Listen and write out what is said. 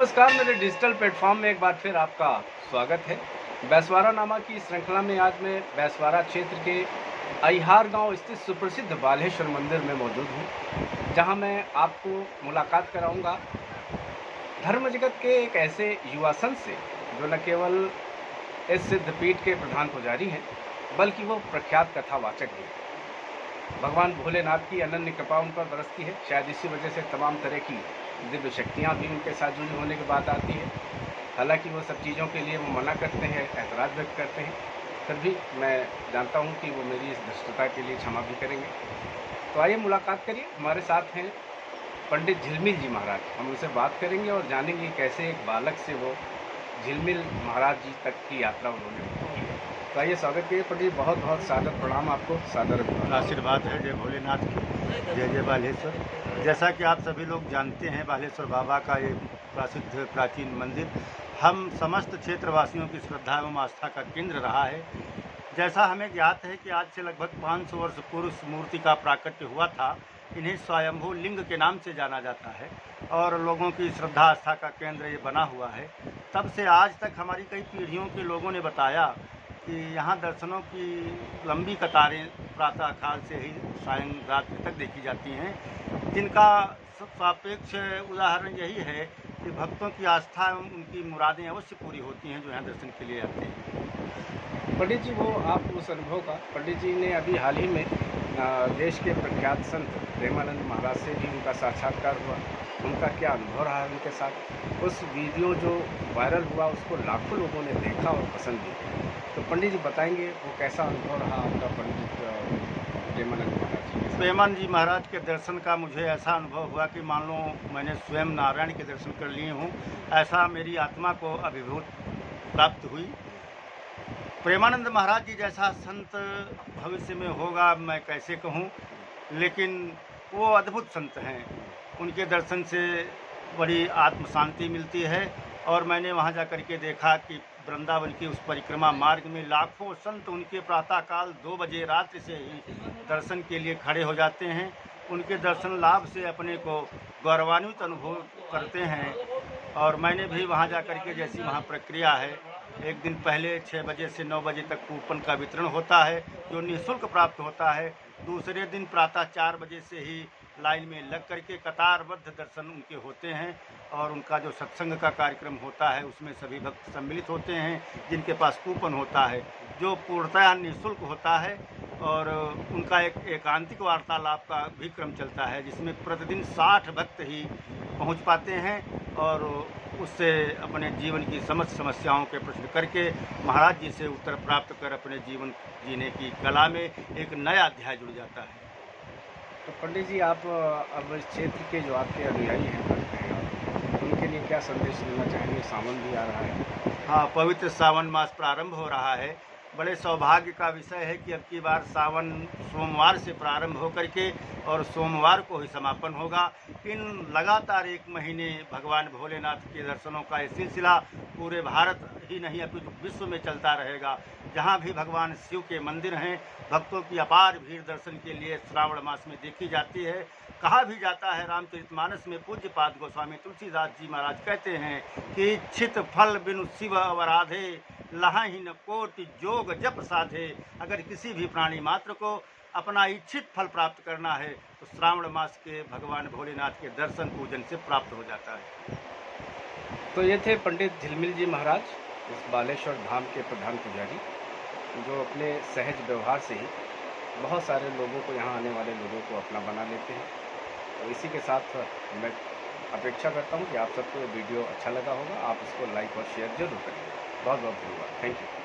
नमस्कार, मेरे digital platform में एक बार फिर आपका स्वागत है। बैसवारा नामा की श्रृंखला में आज मैं बैसवारा क्षेत्र के अहिहार गांव स्थित सुप्रसिद्ध बालेश्वर मंदिर में मौजूद हूं, जहां मैं आपको मुलाकात कराऊंगा धर्म जगत के एक ऐसे युवा संत से जो न केवल इस सिद्धपीठ के प्रधान पुजारी हैं, बल्कि वो प्रख्यात कथावाचक भी हैं। भगवान भोलेनाथ की अनन्य कृपा उन पर बरसती है। शायद इसी वजह से तमाम तरह की दिव्य शक्तियाँ भी उनके साथ जुड़ी होने की बात आती है। हालांकि वो सब चीज़ों के लिए वो मना करते हैं, ऐतराज़ व्यक्त करते हैं, फिर भी मैं जानता हूँ कि वो मेरी इस धृष्टता के लिए क्षमा भी करेंगे। तो आइए मुलाकात करिए। हमारे साथ हैं पंडित झिलमिल जी महाराज। हम उनसे बात करेंगे और जानेंगे कैसे एक बालक से वो झिलमिल महाराज जी तक की यात्रा उन्होंने की है। तो आइए स्वागत कीजिए पंडित। बहुत बहुत सादर प्रणाम आपको, सादर आशीर्वाद है। जय भोलेनाथ की, जय जय बालेश्वर। जैसा कि आप सभी लोग जानते हैं, बालेश्वर बाबा का ये प्रसिद्ध प्राचीन मंदिर हम समस्त क्षेत्रवासियों की श्रद्धा एवं आस्था का केंद्र रहा है। जैसा हमें ज्ञात है कि आज से लगभग 500 वर्ष पूर्व इस मूर्ति का प्राकट्य हुआ था। इन्हें स्वयंभू लिंग के नाम से जाना जाता है और लोगों की श्रद्धा आस्था का केंद्र ये बना हुआ है। तब से आज तक हमारी कई पीढ़ियों के लोगों ने बताया कि यहाँ दर्शनों की लंबी कतारें प्रातः काल से ही सायं रात्रि तक देखी जाती हैं, जिनका सापेक्ष उदाहरण यही है कि भक्तों की आस्था एवं उनकी मुरादें अवश्य पूरी होती हैं जो यहाँ दर्शन के लिए आते हैं। पंडित जी, वो आप उस अनुभव का, पंडित जी ने अभी हाल ही में देश के प्रख्यात संत प्रेमानंद महाराज से भी उनका साक्षात्कार हुआ। उनका क्या अनुभव रहा है उनके साथ? उस वीडियो जो वायरल हुआ उसको लाखों लोगों ने देखा और पसंद भी किया। तो पंडित जी बताएंगे वो कैसा अनुभव रहा आपका पंडित प्रेमानंद महाराज जी? प्रेमानंद जी महाराज के दर्शन का मुझे ऐसा अनुभव हुआ कि मान लो मैंने स्वयं नारायण के दर्शन कर लिए हूँ, ऐसा मेरी आत्मा को अभिभूत प्राप्त हुई। प्रेमानंद महाराज जी जैसा संत भविष्य में होगा मैं कैसे कहूँ, लेकिन वो अद्भुत संत हैं। उनके दर्शन से बड़ी आत्म शांति मिलती है। और मैंने वहाँ जा कर के देखा कि वृंदावन की उस परिक्रमा मार्ग में लाखों संत उनके प्रातःकाल 2 बजे रात्रि से ही दर्शन के लिए खड़े हो जाते हैं। उनके दर्शन लाभ से अपने को गौरवान्वित अनुभव करते हैं। और मैंने भी वहाँ जा कर के, जैसी वहाँ प्रक्रिया है, एक दिन पहले 6 बजे से 9 बजे तक कूपन का वितरण होता है जो निःशुल्क प्राप्त होता है। दूसरे दिन प्रातः 4 बजे से ही लाइन में लग करके कतारबद्ध दर्शन उनके होते हैं। और उनका जो सत्संग का कार्यक्रम होता है उसमें सभी भक्त सम्मिलित होते हैं जिनके पास कूपन होता है, जो पूर्णतः निःशुल्क होता है। और उनका एक एकांतिक वार्तालाप का भी क्रम चलता है जिसमें प्रतिदिन 60 भक्त ही पहुंच पाते हैं और उससे अपने जीवन की समस्त समस्याओं के प्रश्न करके महाराज जी से उत्तर प्राप्त कर अपने जीवन जीने की कला में एक नया अध्याय जुड़ जाता है। तो पंडित जी, आप अब इस क्षेत्र के जो आपके अनुयायी हैं, भक्त हैं, उनके लिए क्या संदेश देना चाहेंगे? सावन भी आ रहा है। हाँ, पवित्र सावन मास प्रारंभ हो रहा है। बड़े सौभाग्य का विषय है कि अब की बार सावन सोमवार से प्रारंभ होकर के और सोमवार को ही समापन होगा। इन लगातार 1 महीने भगवान भोलेनाथ के दर्शनों का ये सिलसिला पूरे भारत ही नहीं अपितु विश्व में चलता रहेगा। जहाँ भी भगवान शिव के मंदिर हैं, भक्तों की अपार भीड़ दर्शन के लिए श्रावण मास में देखी जाती है। कहा भी जाता है, रामचरितमानस में पूज्यपाद गोस्वामी तुलसीदास जी महाराज कहते हैं कि इच्छित फल बिनु शिव अवराधे, लहाहि न कोटि जोग जप साधे। अगर किसी भी प्राणी मात्र को अपना इच्छित फल प्राप्त करना है तो श्रावण मास के भगवान भोलेनाथ के दर्शन पूजन से प्राप्त हो जाता है। तो ये थे पंडित झिलमिल जी महाराज, इस बालेश्वर धाम के प्रधान पुजारी, जो अपने सहज व्यवहार से ही बहुत सारे लोगों को, यहाँ आने वाले लोगों को अपना बना लेते हैं। तो इसी के साथ मैं अपेक्षा करता हूँ कि आप सबको ये वीडियो अच्छा लगा होगा। आप इसको लाइक और शेयर जरूर करेंगे। बहुत बहुत धन्यवाद। Thank you.